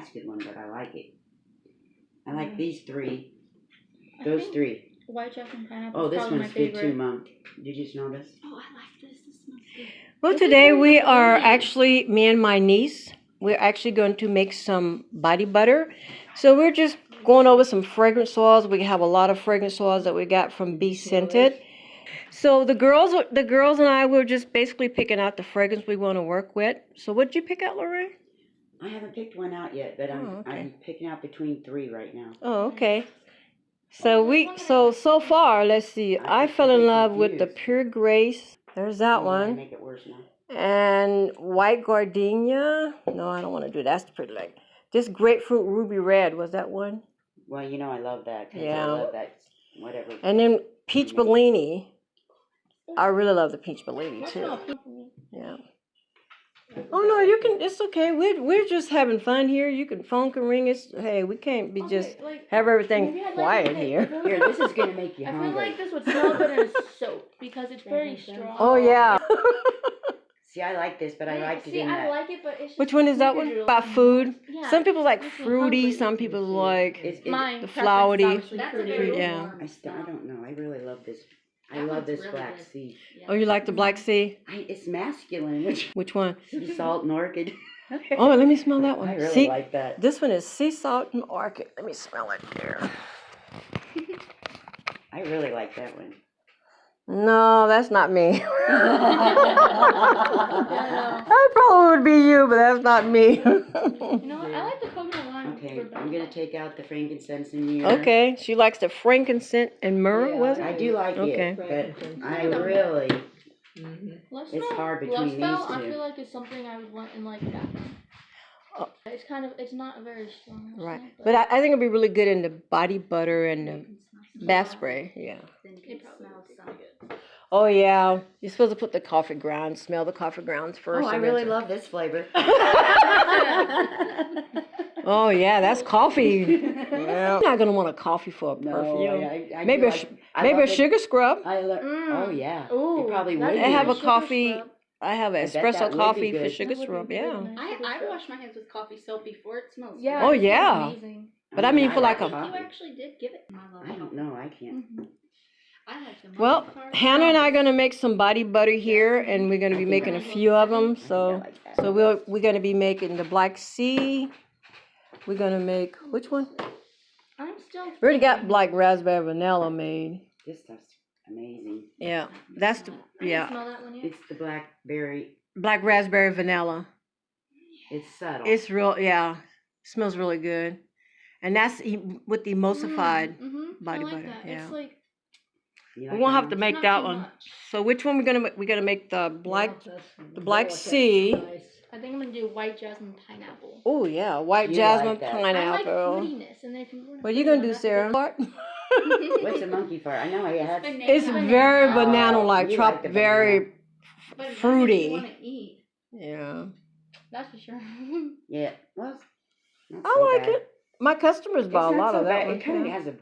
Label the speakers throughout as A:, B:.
A: masculine, but I like it. I like these three. Those three.
B: White jasmine pineapple.
A: Oh, this one's good too, Mom. Did you smell this?
B: Oh, I like this. This smells good.
C: Well, today we are actually, me and my niece, we're actually going to make some body butter. So we're just going over some fragrance oils. We have a lot of fragrance oils that we got from BeScented. So the girls and I were just basically picking out the fragrance we want to work with. So what did you pick out, Lorraine?
A: I haven't picked one out yet, but I'm picking out between 3 right now.
C: Oh, okay. So so far, let's see. I fell in love with the Pure Grace. There's that one.
A: Make it worse now.
C: And white gardenia. No, I don't want to do that. That's pretty like. This grapefruit ruby red, was that one?
A: Well, you know I love that.
C: Yeah.
A: I love that. Whatever.
C: And then peach Bellini. I really love the peach Bellini too. Yeah. Oh no, you can. It's okay. We're just having fun here. You can phone can ring. Hey, we can't be just have everything quiet here.
A: Here, this is gonna make you hungry.
B: I feel like this would smell good in a soap because it's very strong.
C: Oh yeah.
A: See, I like this, but I liked it in that.
B: I like it, but it's just
C: Which one is that one? About food.
B: Yeah,
C: some people like fruity. Some people like the flowery. Yeah.
A: I don't know. I really love this. I love this black sea.
C: Yeah. Oh, you like the black sea?
A: It's masculine.
C: Which one?
A: Salt and Orchid.
C: Oh, let me smell that one.
A: I really like that.
C: This one is sea salt and orchid. Let me smell it here.
A: I really like that one.
C: No, that's not me. That probably would be you, but that's not me.
B: You know what? I like the coconut one.
A: Okay, I'm going to take out the frankincense and myrrh.
C: Okay, she likes the frankincense and myrrh, was it?
A: I do like it, but I really, it's hard between these two.
B: I feel like it's something I would want in like that. It's not very strong.
C: Right, but I think it'd be really good in the body butter and the bath spray, yeah.
B: It smells so good.
C: Oh yeah, you're supposed to put the coffee grounds, smell the coffee grounds first.
A: Oh, I really love this flavor.
C: Oh yeah, that's coffee. Yeah. I'm not gonna want a coffee for a perfume.
A: I
C: maybe a sugar scrub.
A: Oh yeah.
B: Ooh,
A: you probably would.
C: I have a coffee. I have an espresso coffee for sugar scrub. Yeah.
D: I wash my hands with coffee soap before. It smells.
B: Yeah.
C: Oh yeah.
B: Amazing.
C: But I mean for like a.
D: You actually did give it.
A: I don't know. I can't.
C: Well, Hannah and I are gonna make some body butter here, and we're gonna be making a few of them. So we're gonna be making the Black Sea. We're gonna make which one?
B: I'm still.
C: We already got black raspberry vanilla made.
A: This stuff's amazing.
C: Yeah, that's the
B: Smell that one yet?
A: It's the blackberry.
C: black raspberry vanilla.
A: It's subtle.
C: It's real, yeah. Smells really good, and that's with the emulsified body butter.
B: That.
C: Yeah.
B: It's like,
C: we won't have to make that one. So which one we're gonna make the black sea.
B: I think I'm gonna do white jasmine pineapple.
C: Oh yeah, white jasmine pineapple.
B: I like fruitiness, and if you
C: What are you gonna do, Sarah?
A: What's a monkey fart? I know I had.
C: It's very banana-like, very fruity.
B: Want to eat.
C: Yeah.
B: That's for sure.
A: Yeah. Well,
C: I like it. My customers buy a lot of that one.
A: It kind of has a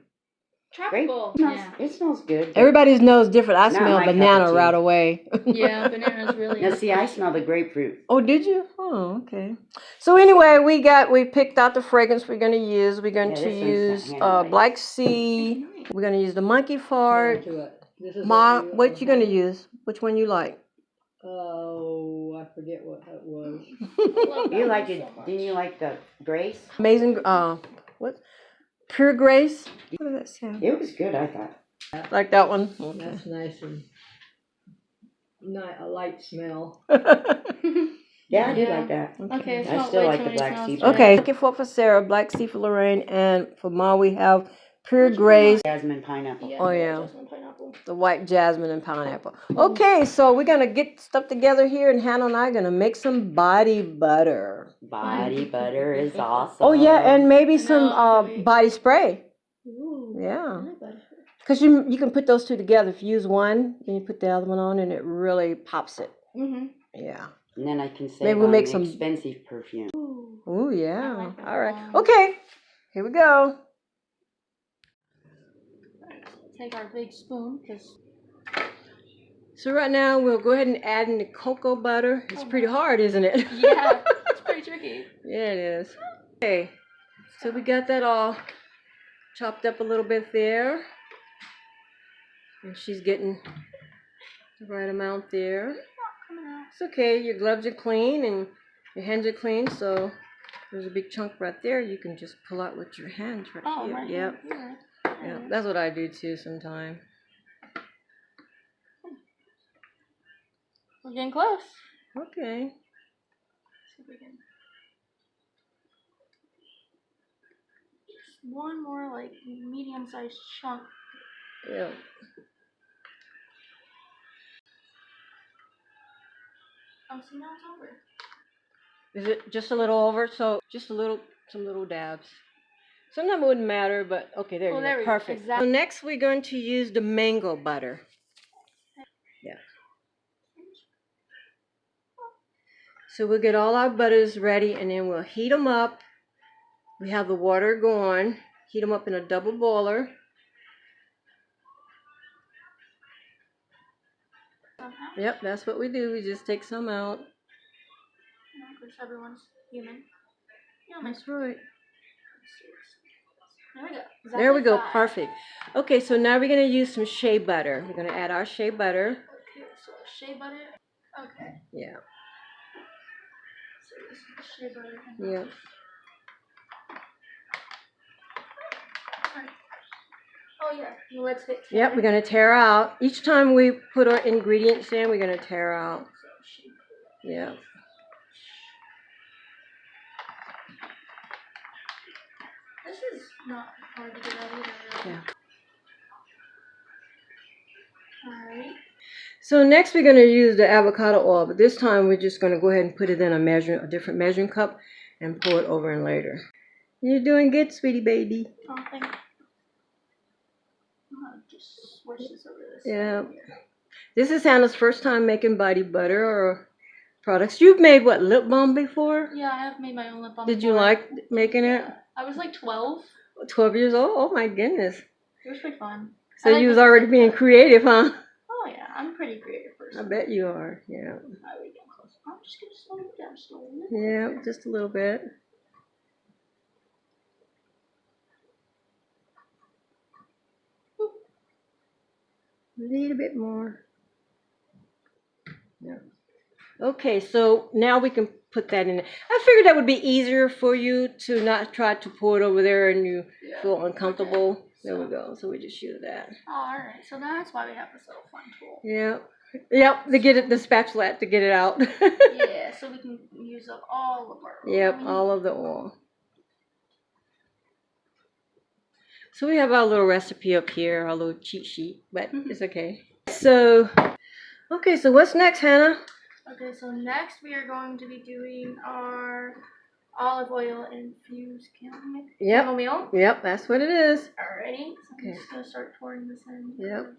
B: tropical.
A: It smells good.
C: Everybody's nose different. I smell
A: my
C: banana
A: cup of tea.
C: right away.
B: Yeah, banana's really.
A: Now see, I smell the grapefruit.
C: Oh, did you? Oh, okay. So anyway, we picked out the fragrance we're gonna use. We're going to use Black Sea. We're gonna use the monkey fart. Ma, what you gonna use? Which one you like?
E: Oh, I forget what that was.
A: You liked it? Didn't you like the Grace?
C: Amazing. What? Pure Grace. What does that sound?
A: It was good, I thought.
C: Like that one. Okay.
E: That's nice and a light smell.
A: Yeah, I do like that.
B: Okay,
A: I still like the Black Sea.
C: Okay. Looking for Sarah, Black Sea for Lorraine, and for Ma we have Pure Grace.
A: Jasmine pineapple.
B: Yeah,
C: Oh yeah.
B: Jasmine pineapple.
C: The white jasmine and pineapple. Okay, so we're gonna get stuff together here, and Hannah and I are gonna make some body butter.
A: Body butter is awesome.
C: Oh yeah, and maybe some body spray.
B: Ooh.
C: Yeah. Because you can put those two together. If you use one, then you put the other one on, and it really pops it. Yeah.
A: And then I can save
C: Maybe we'll make some
A: expensive perfume.
C: Ooh yeah.
B: like that.
C: All right. Okay. Here we go.
B: Take our big spoon, because.
C: So right now we'll go ahead and add in the cocoa butter. It's pretty hard, isn't it?
B: Yeah, it's pretty tricky.
C: Yeah, it is. Okay, so we got that all chopped up a little bit there. And she's getting the right amount there. It's okay, your gloves are clean and your hands are clean, so there's a big chunk right there you can just pull out with your hands right here.
B: Right
C: Yep.
B: here.
C: Yep, that's what I do too sometimes.
B: We're getting close.
C: Okay.
B: See if we can. Just one more like medium-sized chunk.
C: Yeah.
B: Oh, see now it's over.
C: Is it just a little over? So just some little dabs. Sometimes it wouldn't matter, but okay, there you go. Perfect.
B: Exactly.
C: So next we're going to use the mango butter. Yeah. So we'll get all our butters ready and then we'll heat them up. We have the water going. Heat them up in a double boiler. Yep, that's what we do. We just take some out.
B: Because everyone's human.
C: That's right.
B: There we go.
C: There we go.
B: Exactly 5.
C: Perfect. Okay, so now we're going to use some shea butter. We're going to add our shea butter.
B: Okay, so shea butter. Okay.
C: Yeah.
B: So this is the shea butter.
C: Yep.
B: Oh yeah. Let's get.
C: Yep, we're going to tear out. Each time we put our ingredients in, we're going to tear out. Yeah.
B: This is not hard to get out either. Really.
C: Yeah.
B: Alright.
C: So next we're going to use the avocado oil, but this time we're just going to go ahead and put it in a different measuring cup and pour it over in later. You're doing good, sweetie baby.
B: Oh, thank you. Just switch this over this.
C: Yeah. This is Hannah's first time making body butter or products. You've made what, lip balm before?
B: Yeah, I have made my own lip balm.
C: Did you like making it?
B: I was like 12.
C: 12 years old? Oh my goodness.
B: It was pretty fun.
C: So you was already being creative, huh?
B: Oh yeah, I'm a pretty creative person.
C: I bet you are, yeah.
B: Alright, we get close. I'm just gonna slow it down slowly.
C: Yeah, just a little bit. A little bit more. Yeah. Okay, so now we can put that in. I figured that would be easier for you to not try to pour it over there and you feel uncomfortable. Okay. There we go. So we just use that.
B: Alright, so that's why we have this little fun tool.
C: Yeah. Yep, to get it, the spatula to get it out.
B: Yeah, so we can use up all of our oil.
C: Yep, all of the oil. So we have our little recipe up here, our little cheat sheet, but it's okay. So, okay, so what's next, Hannah?
B: Okay, so next we are going to be doing our olive oil infused chamomile.
C: Yep, that's what it is.
B: Alrighty, so I'm just going to start pouring this in.
C: Yep.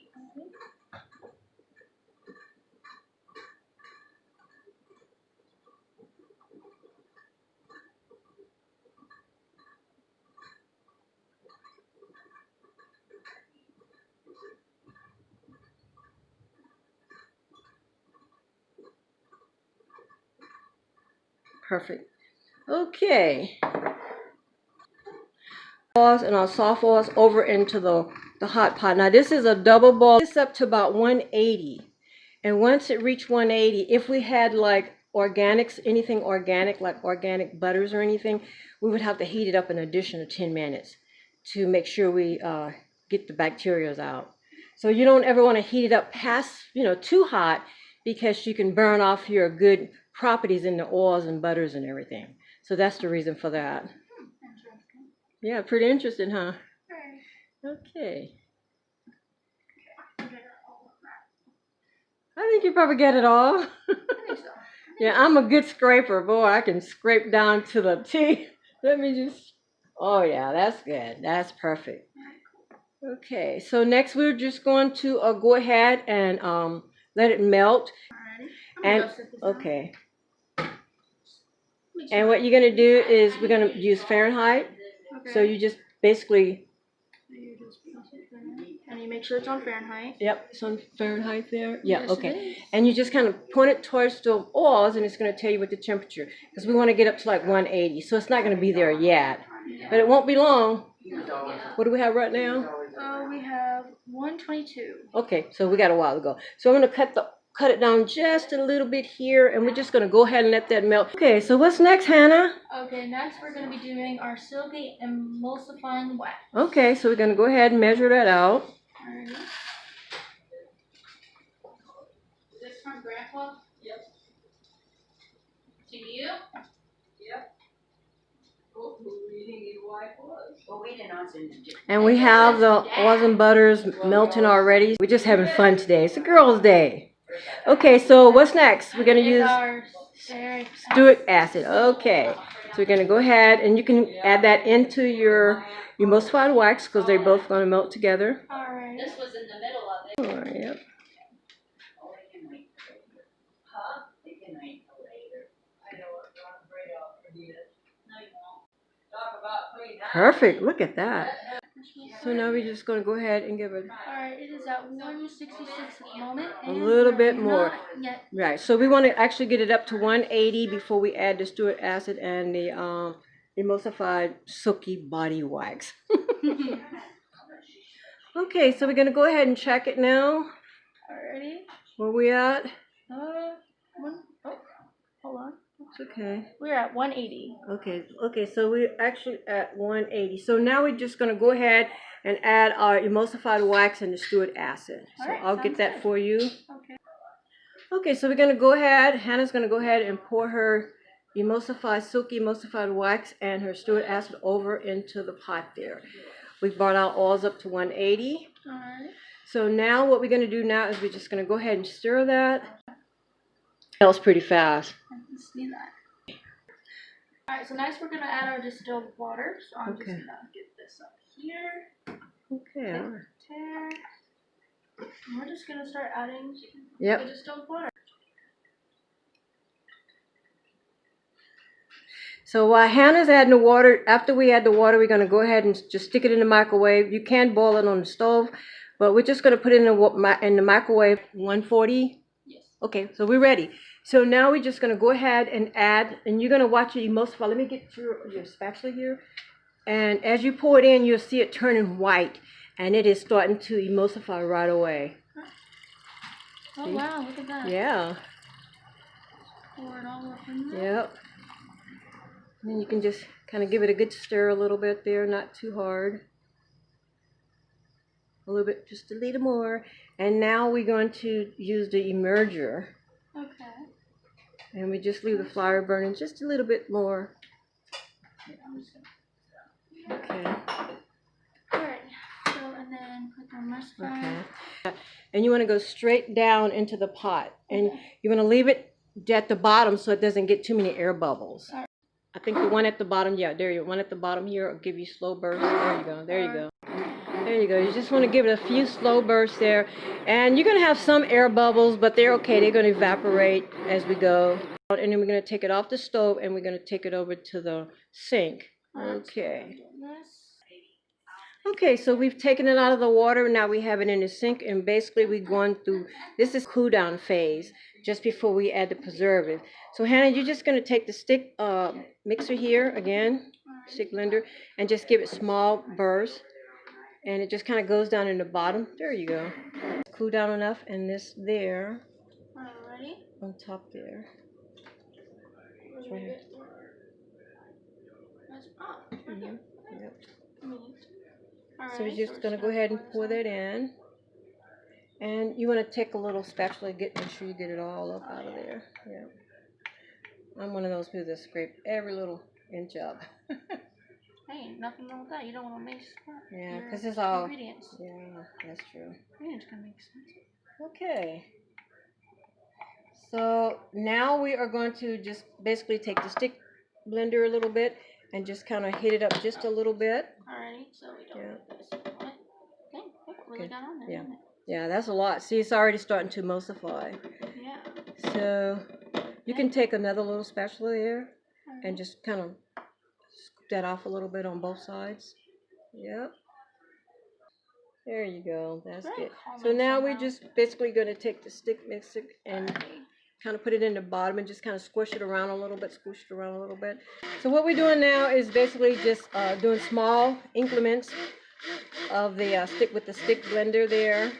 C: Perfect. Okay. And our soft oils over into the hot pot. Now this is a double boil. It's up to about 180. And once it reached 180, if we had like organics, anything organic, like organic butters or anything, we would have to heat it up an additional 10 minutes to make sure we get the bacteria out. So you don't ever want to heat it up past, too hot, because you can burn off your good properties in the oils and butters and everything. So that's the reason for that. Yeah, pretty interesting, huh? Okay. I think you probably get it all.
B: I think so.
C: Yeah, I'm a good scraper. Boy, I can scrape down to the T. Let me just... Oh, yeah, that's good. That's perfect. Okay, so next we're just going to go ahead and let it melt. And okay. And what you're going to do is we're going to use Fahrenheit. Okay. So you just basically...
B: And you make make sure it's on Fahrenheit.
C: Yep, it's on Fahrenheit there. Yeah,
B: Yes,
C: okay.
B: it is.
C: And you just kind of point it towards the walls, and it's going to tell you what the temperature. Because we want to get up to like 180, so it's not going to be there yet. But it won't be long. What do we have right now?
B: We have 122.
C: Okay, so we got a while to go. So I'm going to cut it down just a little bit here, and we're just going to go ahead and let that melt. Okay, so what's next, Hannah?
B: Okay, next we're going to be doing our silky emulsifying wax.
C: Okay, so we're going to go ahead and measure that out.
B: Alrighty.
D: Is this from Grandpa? Yep. To you? Yep. Oh, we didn't get white was.
A: Well, we didn't answer.
C: And we have the oils and butters melting already. We're just having fun today. It's a girls' day. Okay, so what's next? We're going to use
B: Our stearic
C: stearic acid. Okay, so we're going to go ahead, and you can add that into your emulsified wax because they're both going to melt together.
B: Alright.
D: This was in the middle of it.
C: All right, yep.
A: Oh, they can wait. Huh? They can wait till later. I know what Ron Bradoff did. No, you won't. Talk about clean out.
C: Perfect. Look at that. So now we're just going to go ahead and give it
B: Alright, it is at 166 at the moment.
C: a
B: and
C: little
B: we're
C: bit more.
B: not yet.
C: Right, so we want to actually get it up to 180 before we add the stearic acid and the emulsified silky body wax. Okay, so we're going to go ahead and check it now.
B: Alrighty.
C: Where we at?
B: Hold on.
C: It's okay.
B: We're at 180.
C: Okay, so we're actually at 180. So now we're just going to go ahead and add our emulsified wax and the stearic acid. So
B: Alright,
C: I'll get
B: sounds
C: that
B: good.
C: for you.
B: Okay.
C: Okay, so we're going to go ahead, Hannah's going to go ahead and pour her silky emulsified wax and her stearic acid over into the pot there. We've brought our oils up to 180.
B: Alright.
C: So now what we're going to do now is we're just going to go ahead and stir that. That was pretty fast.
B: I can see that. Alright, so next we're going to add our distilled water. So I'm just
C: Okay.
B: going to get this up here.
C: Okay. all right.
B: Tear. And we're just going to start adding
C: Yep.
B: the distilled water.
C: So while Hannah's adding the water, after we add the water, we're going to go ahead and just stick it in the microwave. You can boil it on the stove, but we're just going to put it in the microwave 140.
B: Yes.
C: Okay, so we're ready. So now we're just going to go ahead and add, and you're going to watch it emulsify. Let me get your spatula here. And as you pour it in, you'll see it turning white, and it is starting to emulsify right away.
B: Oh,
C: See?
B: wow, look at that.
C: Yeah,
B: Pour it all up in there.
C: yep. And then you can just kind of give it a good stir a little bit there, not too hard. A little bit, just a little more. And now we're going to use the emerger.
B: Okay.
C: And we just leave the flour burning just a little bit more. Okay.
B: Alright. So, and then put the emulsifier.
C: Okay. And you want to go straight down into the pot. And you want to leave it at the bottom so it doesn't get too many air bubbles.
B: Alright.
C: I think the one at the bottom, yeah, there you go. One at the bottom here will give you slow bursts. There you go. There you go. There you go. You just want to give it a few slow bursts there. And you're going to have some air bubbles, but they're okay. They're going to evaporate as we go. And then we're going to take it off the stove and we're going to take it over to the sink. Okay. Okay, so we've taken it out of the water. Now we have it in the sink, and basically we're going through, this is cool down phase, just before we add the preservative. So Hannah, you're just going to take the stick mixer here again, stick blender, and just give it small bursts. And it just kind of goes down in the bottom. There you go. Cool down enough, and this there,
B: Alrighty.
C: on top there. Right here.
B: That's pop.
C: Mhm. Yep.
B: Alright,
C: So you're just going to go ahead and pour that in. And you want to take a little spatula, make sure you get it all up out of there. Yeah. I'm one of those people that scrape every little inch up.
B: Hey, nothing wrong with that. You don't want to mix
C: Yeah,
B: your
C: because it's all,
B: ingredients.
C: yeah, that's true.
B: Ingredients can make sense.
C: Okay. So now we are going to just basically take the stick blender a little bit and just kind of heat it up just a little bit.
B: Alrighty, so we don't
C: Yeah.
B: put this on it. Dang, look, really
C: Okay.
B: got on there,
C: Yeah.
B: didn't it?
C: Yeah, that's a lot. See, it's already starting to emulsify.
B: Yeah.
C: So you can take another little spatula there and just kind of scoop that off a little bit on both sides. Yep. There you go. That's
B: Very
C: good. So
B: calming
C: now we're
B: somehow.
C: just basically going to take the stick mixer and
B: Alright.
C: kind of put it in the bottom and just kind of squish it around a little bit, squish it around a little bit. So what we're doing now is basically just doing small increments of the stick with the stick blender there,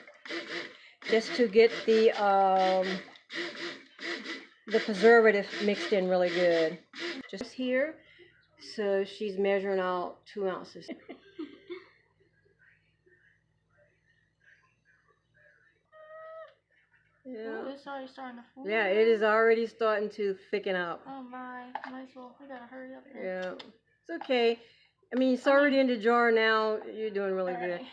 C: just to get the preservative mixed in really good. Just here. So she's measuring out 2 ounces.
B: Ooh,
C: Yeah.
B: it's already starting to form.
C: Yeah, it is already starting to thicken up.
B: Oh my, might as well. We gotta hurry up then.
C: Yeah, it's okay. I mean, it's already in the jar now. You're doing really good.
B: Alright.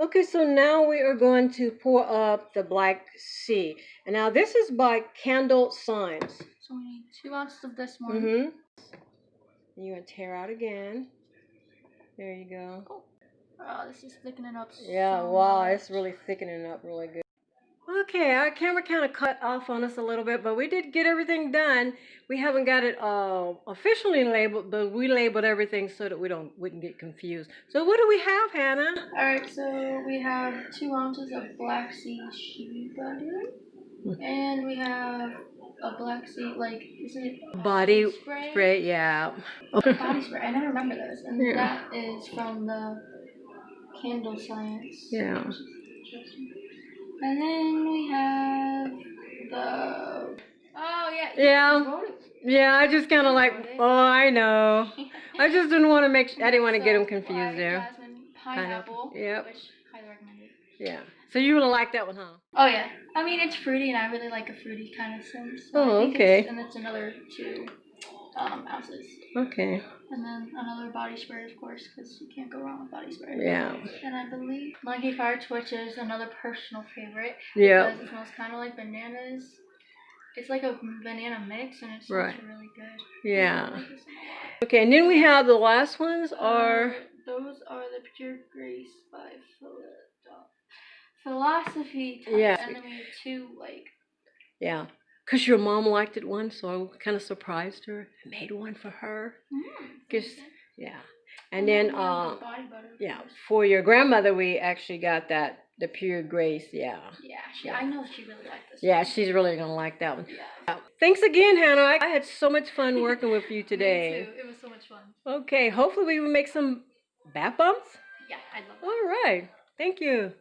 C: Okay, so now we are going to pour up the Black Sea. And now this is by Candle Signs.
B: So we need 2 ounces of this one.
C: Mm-hmm. You're going to tear out again. There you go.
B: Oh, this is thickening up
C: Yeah,
B: so
C: wow,
B: much.
C: it's really thickening up really good. Okay, our camera kind of cut off on us a little bit, but we did get everything done. We haven't got it officially labeled, but we labeled everything so that we wouldn't get confused. So what do we have, Hannah?
B: Alright, so we have 2 ounces of Black Sea shea butter. And we have a Black Sea, like, is it
C: Body
B: spray?
C: spray, yeah.
B: Body spray, I never remember those. And
C: Yeah.
B: that is from the Candle Science.
C: Yeah.
B: And then we have the... Oh, yeah.
C: Yeah.
B: You wrote it.
C: Yeah, I just kind of like, oh, I know. I just didn't want to I didn't want to get them
B: So,
C: confused
B: black
C: there.
B: jasmine, pineapple,
C: Yep.
B: which highly recommended.
C: Yeah. So you really like that one, huh?
B: Oh yeah, I mean it's fruity and I really like a fruity kind of scent. So
C: Oh,
B: I think
C: okay.
B: and it's another 2 ounces.
C: Okay.
B: And then another body spray, of course, because you can't go wrong with body spray.
C: Yeah.
B: And I believe Monkey Fire Twitch is another personal favorite.
C: Yeah.
B: Because it smells kind of like bananas. It's like a banana mix and it smells
C: Right.
B: really good.
C: Yeah.
B: I like this one a lot.
C: Okay, and then we have the last ones are...
B: Those are the Pure Grace by Philosophy Touch.
C: Yeah.
B: And then we have 2 like...
C: Yeah. Because your mom liked it one, so I kind of surprised her. I made one for her. Just, yeah. And then,
B: we have the body butter, of
C: yeah,
B: course.
C: for your grandmother, we actually got the Pure Grace, yeah.
B: Yeah, I know she really liked this
C: Yeah,
B: one.
C: she's really going to like that one.
B: Yeah.
C: Thanks again, Hannah. I had so much fun working with you today.
B: Me too. It was so much fun.
C: Okay, hopefully we will make some bath bombs.
B: Yeah, I love it.
C: All right. Thank you.